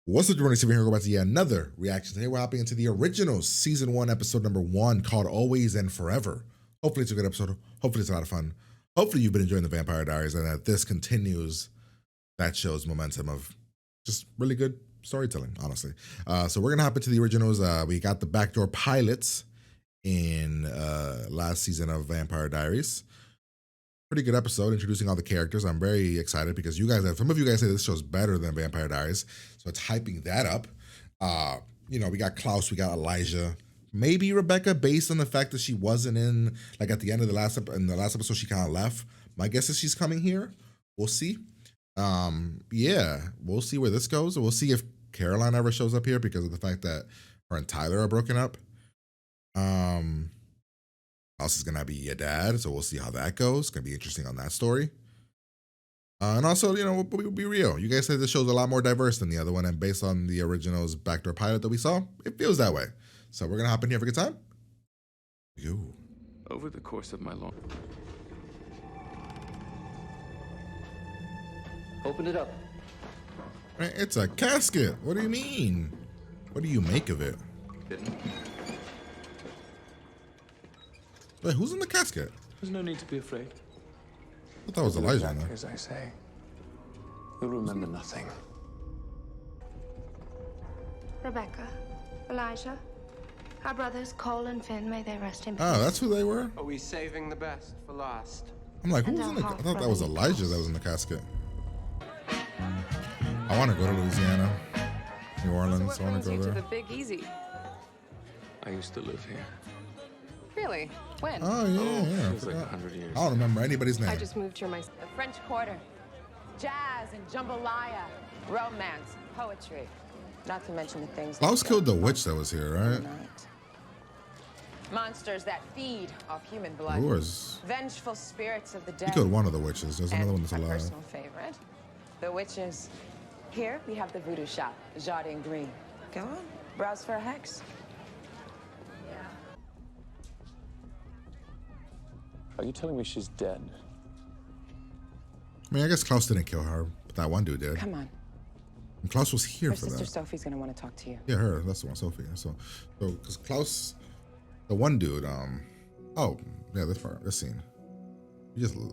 What's up, everyone? Steven here. Go back to yet another reaction. Today we're hopping into the originals, season 1, episode number 1, called Always and Forever. Hopefully it's a good episode. Hopefully it's a lot of fun. Hopefully you've been enjoying the Vampire Diaries and that this continues that show's momentum of just really good storytelling, honestly. So we're gonna hop into the originals. We got the backdoor pilots in last season of Vampire Diaries. Pretty good episode introducing all the characters. I'm very excited because some of you guys say this show's better than Vampire Diaries, so it's hyping that up. We got Klaus, we got Elijah, maybe Rebecca, based on the fact that she wasn't in, like, at the end of the last episode, she kind of left. My guess is she's coming here. We'll see. Yeah, we'll see where this goes. We'll see if Caroline ever shows up here because of the fact that her and Tyler are broken up. Klaus is gonna be your dad, so we'll see how that goes. It's gonna be interesting on that story. And also, we'll be real. You guys said this show's a lot more diverse than the other one, and based on the original's backdoor pilot that we saw, it feels that way. So we're gonna hop in here for a good time. Yo. Over the course of my long... Open it up. Man, it's a casket. What do you mean? What do you make of it? Wait, who's in the casket? There's no need to be afraid. I thought that was Elijah. Exactly as I say. You'll remember nothing. Rebecca, Elijah, our brothers Cole and Finn, may they rest in peace. Oh, that's who they were? Are we saving the best for last? I'm like, who's in the... I thought that was Elijah that was in the casket. I want to go to Louisiana, New Orleans. I want to go there. The Big Easy. I used to live here. Really? When? Oh, yeah. Feels like 100 years. I don't remember anybody's name. I just moved here myself. The French Quarter, jazz and jambalaya, romance, poetry, not to mention the things. Klaus killed the witch that was here, right? Monsters that feed off human blood. Who was? Vengeful spirits of the dead. He killed one of the witches. There's another one that's My alive. personal favorite, the witches. Here we have the voodoo shop, Jardin Green. Go on, browse for a hex. Are you telling me she's dead? I mean, I guess Klaus didn't kill her, but that one dude did. Come on. And Klaus was here Her for sister that. Sophie's gonna want to talk to you. Yeah, her. That's the one, Sophie. So because Klaus, the one dude, oh, yeah, this scene. He just... You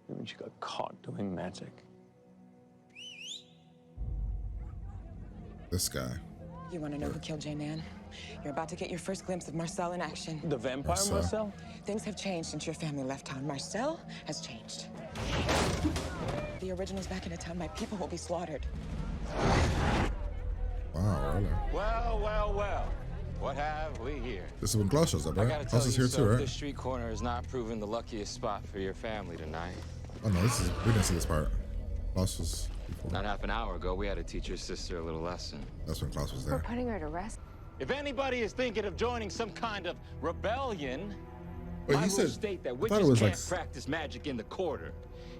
mean she got caught doing magic? This guy. You want to know who killed Jane Ann? You're about to get your first glimpse of Marcel in action. The vampire Marcel? Things have changed since your family left town. Marcel has changed. The original's back into town. My people will be slaughtered. Wow, really? Well. What have we here? This is when Klaus shows up, I right? gotta Klaus tell is you, here too, right? this street corner is not proving the luckiest spot for your family tonight. Oh no, we didn't see this part. Klaus was before. Not half an hour ago, we had to teach your sister a little lesson. That's when Klaus was We're there. putting her to rest. If anybody is thinking of joining some kind of rebellion, Wait, my he rules said, state that I thought witches it was can't like... practice magic in the quarter.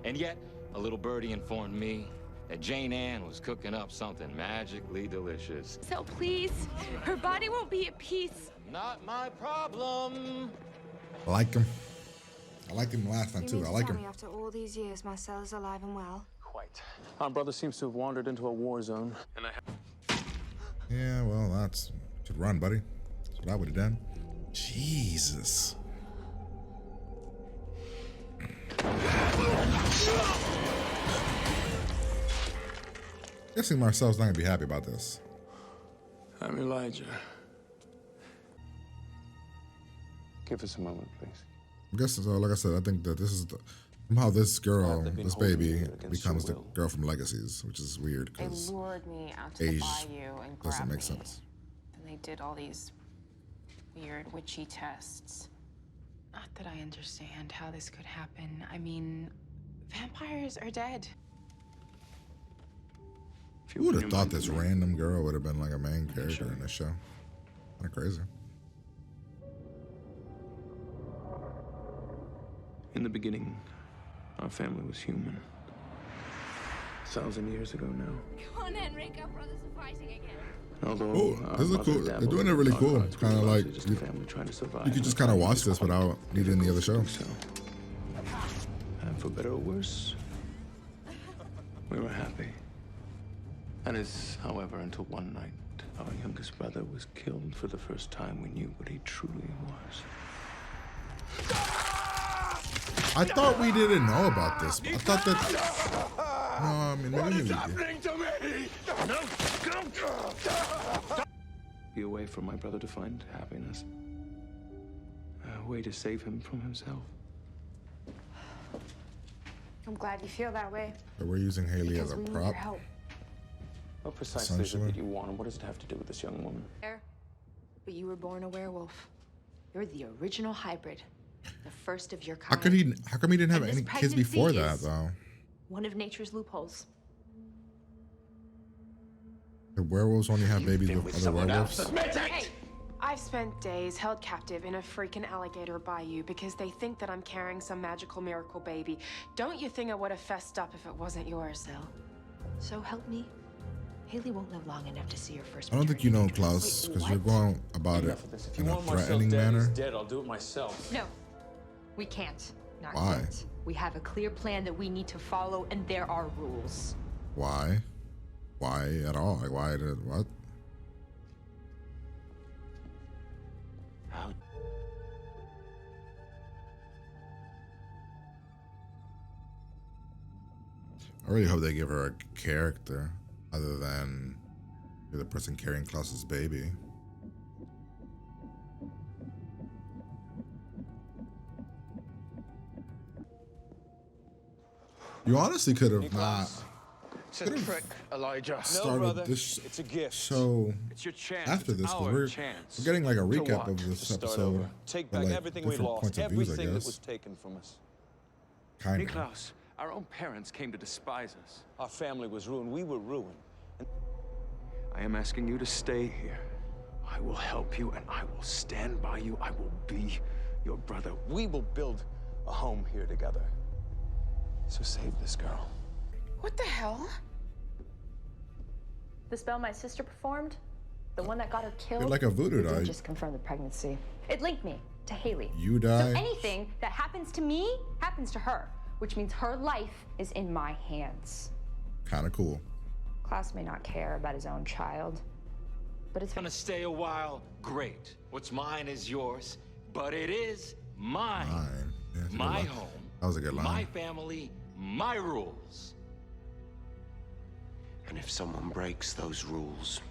And yet, a little birdie informed me that Jane Ann was cooking up something magically delicious. So please, her body won't be at peace. Not my problem. I like him. I liked him last time too. I like him. After all these years, Marcel is alive and well. Quite. Our brother seems to have wandered into a war zone. And Yeah, well, that's... Should run, buddy. That's what I would have done. Jesus. Guessing Marcel's not gonna be happy about this. I'm Elijah. Give us a moment, please. I guess so. Like I said, I think that this is somehow this girl, They've been this holding baby, you against becomes your the will. girl from Legacies, which is weird They because lured me out to the age bayou and doesn't grabbed make me. sense. And they did all these weird witchy tests. Not that I understand how this could happen. I mean, vampires are dead. Who would have thought this random girl would have been like a main character in this show? Kind of crazy. In the beginning, our family was human. 1,000 years ago now. Come on, Henrik, our brothers are fighting again. Although Oh, this is cool. They're doing it really cool. Kind of like you could just kind of watch this without needing the other show. So, and for better or worse, we were happy. And it's, however, until one night our youngest brother was killed for the first time we knew what he truly was. I thought we didn't know about this. I thought that. No, I mean maybe we did. Be a way for my brother to find happiness. A way to save him from himself. I'm glad you feel that way. But we're using Haley as Because a we need prop. your help. What precisely is it Essentially. that you want, and what does it have to do with this young woman? But you were born a werewolf. You're the original hybrid. The first of your How kind. could he? How come he didn't have And this any kids before pregnancy that is- though? One of nature's loopholes. The werewolves only have babies with other werewolves. Hey, I've spent days held captive in a freaking alligator bayou because they think that I'm carrying some magical miracle baby. Don't you think I would have fessed up if it wasn't yours, Sil? So help me. Haley won't live long enough to see her first. I don't think you know maternity. Klaus Wait, because you're what? going about it Enough of this. If you in a want Marcel threatening dead, manner. he's dead. I'll do it myself. No, we can't. Not Why? yet. We have a clear plan that we need to follow, and there are rules. Why? Why at all? Like why did what? How? I really hope they give her a character other than you're the person carrying Klaus's baby. You honestly could have not It's a trick, Elijah. started this It's a gift. show It's your chance. after It's this because our we're chance. getting like a To recap what? of this To start episode. over. Take but, back like, everything we different lost. points of views, I Everything that guess. was taken from us. Kind of. Niklaus, our own parents came to despise us. Our family was ruined. We were ruined. I am asking you to stay here. I will help you and I will stand by you. I will be your brother. We will build a home here together. So save this girl. What the hell? The spell my sister performed, the one that got her killed, You're like a voodoo it didn't doll. just confirm the pregnancy. It linked me to Haley. You die. So anything that happens to me happens to her, which means her life is in my hands. Kind of cool. Klaus may not care about his own child, but it's Gonna stay a while? Great. What's mine is yours, but it is mine. Fine. Yeah, that's a good My line. home. That was a good line. My family, my rules. And if someone breaks those rules,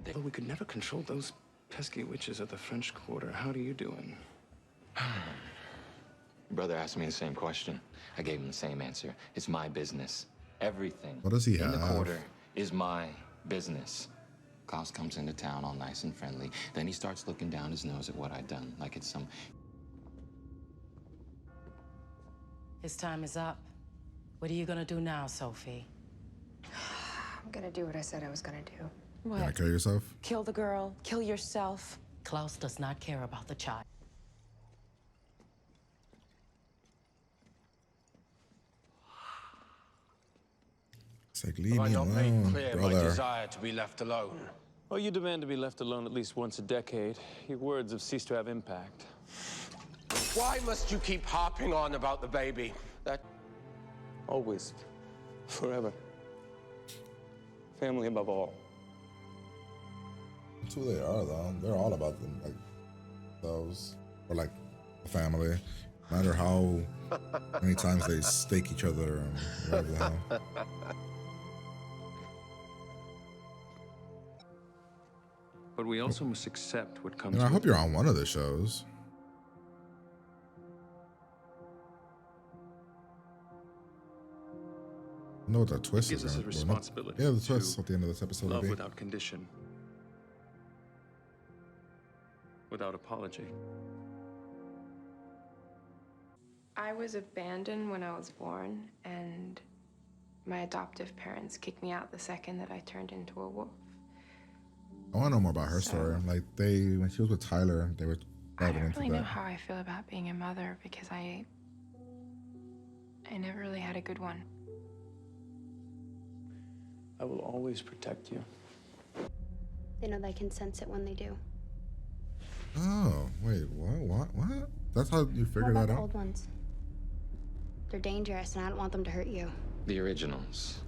Although we could never control those pesky witches at the French Quarter. How are you doing? Brother asked me the same question. I gave him the same answer. It's my business. Everything What does he in the have? quarter is my business. Klaus comes into town all nice and friendly. Then he starts looking down his nose at what I've done, like it's some... His time is up. What are you gonna do now, Sophie? I'm gonna do what I said I was gonna do. You gonna kill yourself? kill the girl, kill yourself. Klaus does not care about the child. It's like leave have I me not made alone, clear my brother. desire to be left alone? Well, you demand to be left alone at least once a decade. Your words have ceased to have impact. Why must you keep harping on about the baby? That Always. Forever. Family above all. That's who they are, though. They're all about them, like those, or like a family. No matter how many times they stake each other and whatever the hell. But we also must accept what comes And I with hope you're on one of the shows. I know what the twist Gives is. us a gonna- well, not- responsibility Yeah, the to twist at the end of this episode will love be. without condition. Without apology. I was abandoned when I was born, and my adoptive parents kicked me out the second that I turned into a wolf. I want to know more about her story. Like when she was with Tyler, they were I diving don't into really know that. how I feel about being a mother because I never really had a good one. I will always protect you. They know they can sense it when they do. Oh, wait, what? That's how you What figured about that the out? old ones? They're dangerous, and I don't want them to hurt you. The originals.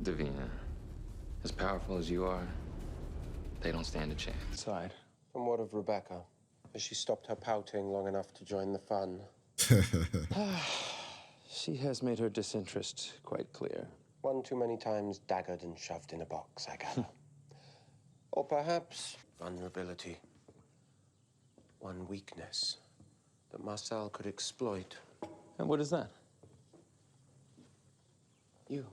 Davina, as powerful as you are, they don't stand a chance. Side. And what of Rebecca? Has she stopped her pouting long enough to join the fun? She has made her disinterest quite clear. One too many times daggered and shoved in a box, I gather. Or perhaps vulnerability. One weakness that Marcel could exploit. And what is that? You.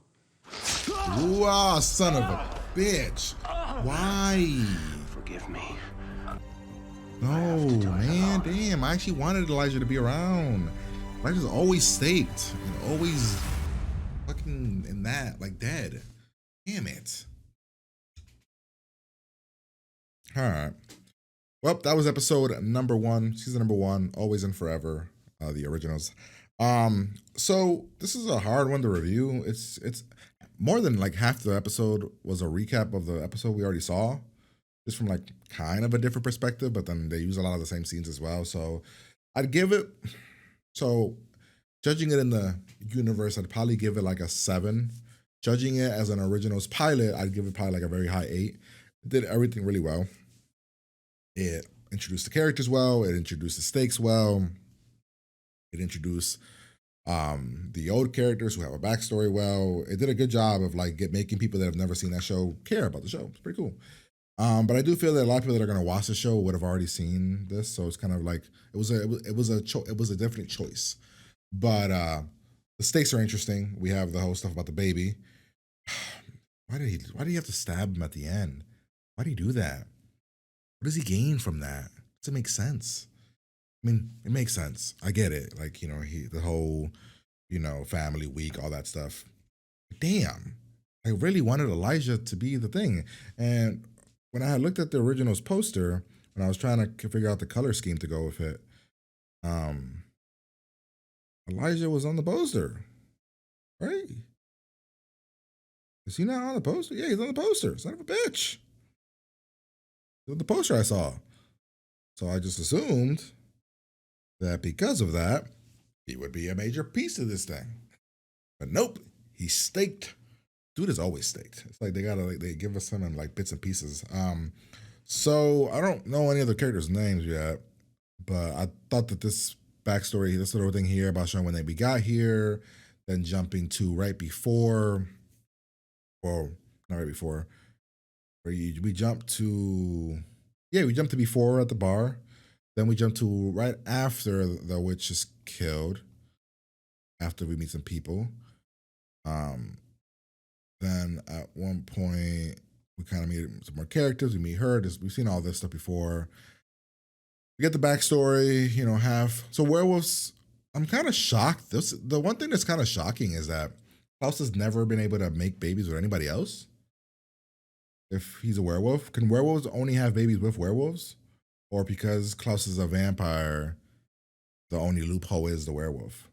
Wow, son of a bitch. Why? Forgive me. No, man, damn. I actually wanted Elijah to be around. Elijah's always staked and always fucking in that, like dead. Damn it. All right. Well, that was episode number 1, season number 1, Always and Forever, the originals. So this is a hard one to review. It's more than like half the episode was a recap of the episode we already saw, just from like kind of a different perspective, but then they use a lot of the same scenes as well. So I'd give it, so judging it in the universe, I'd probably give it like a 7. Judging it as an originals pilot, I'd give it probably like a very high 8. It did everything really well. It introduced the characters well. It introduced the stakes well. It introduced the old characters who have a backstory well. It did a good job of like making people that have never seen that show care about the show. It's pretty cool. But I do feel that a lot of people that are going to watch the show would have already seen this, so it's kind of like it was a definite choice. But the stakes are interesting. We have the whole stuff about the baby. Why did he have to stab him at the end? Why did he do that? What does he gain from that? Does it make sense? I mean, it makes sense. I get it. Like, you know, the whole, you know, family week, all that stuff. Damn. I really wanted Elijah to be the thing. And when I had looked at the originals poster, when I was trying to figure out the color scheme to go with it, Elijah was on the poster. Right? Is he not on the poster? Yeah, he's on the poster. Son of a bitch. The poster I saw. So I just assumed that because of that, he would be a major piece of this thing. But nope, he's staked. Dude is always staked. It's like they give us some in like bits and pieces. So I don't know any of the characters' names yet, but I thought that this backstory, this little thing here about showing when we got here, then jumping to right before, well, not right before, we jumped to before at the bar. Then we jump to right after the witch is killed, after we meet some people. Then at one point, we kind of meet some more characters. We meet her. We've seen all this stuff before. We get the backstory, you know, so werewolves, I'm kind of shocked. The one thing that's kind of shocking is that Klaus has never been able to make babies with anybody else. If he's a werewolf, can werewolves only have babies with werewolves? Or because Klaus is a vampire, the only loophole is the werewolf?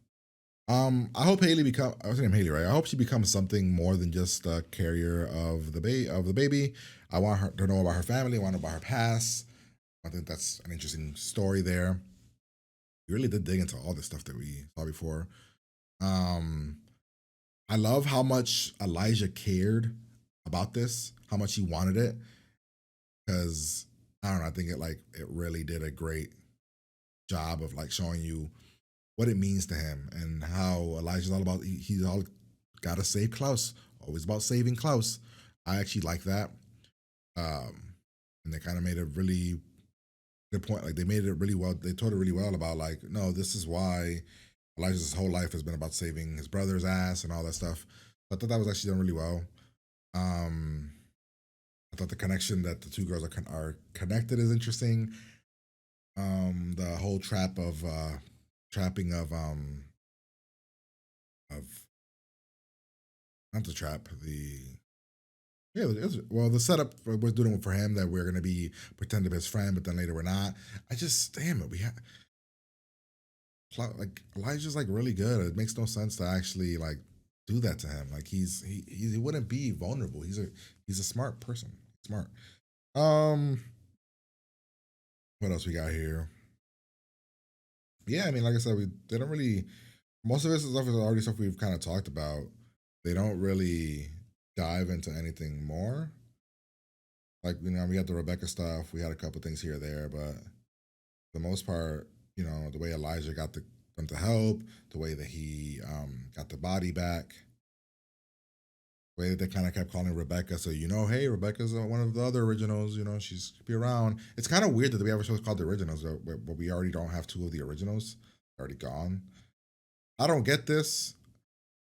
I hope Haley I was saying Haley, right? I hope she becomes something more than just a carrier of the baby. I want her to know about her family. I want to know about her past. I think that's an interesting story there. We really did dig into all the stuff that we saw before. I love how much Elijah cared about this, how much he wanted it, because I don't know. I think it really did a great job of like showing you what it means to him and how Elijah's all about. He's all got to save Klaus. Always about saving Klaus. I actually like that. And they kind of made a really good point. Like they made it really well. They told it really well about like, no, this is why Elijah's whole life has been about saving his brother's ass and all that stuff. I thought that was actually done really well. I thought the connection that the two girls are connected is interesting. The whole trapping of not the trap, the setup we're doing for him that we're gonna be pretend to be his friend, but then later we're not. I just damn it, like Elijah's like really good. It makes no sense to actually like do that to him. Like he wouldn't be vulnerable. He's a smart person. Smart. What else we got here? Yeah, I mean, like I said, they don't really. Most of this stuff is already stuff we've kind of talked about. They don't really dive into anything more. Like, you know, we had the Rebecca stuff, we had a couple things here or there, but for the most part, you know, the way Elijah got them to help, the way that he got the body back, the way that they kind of kept calling Rebecca, so you know, hey, Rebecca's one of the other originals, you know, she's be around. It's kind of weird that we have a show called The Originals, but we already don't have two of the originals, already gone. I don't get this.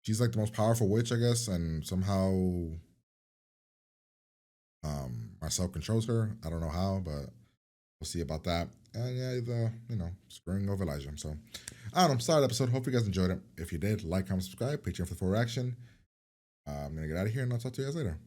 She's like the most powerful witch, I guess, and somehow Marcel controls her. I don't know how, but we'll see about that. And yeah, the screwing of Elijah. So I don't know. Solid episode. Hope you guys enjoyed it. If you did, like, comment, subscribe. Patreon for full reaction. I'm gonna get out of here and I'll talk to you guys later.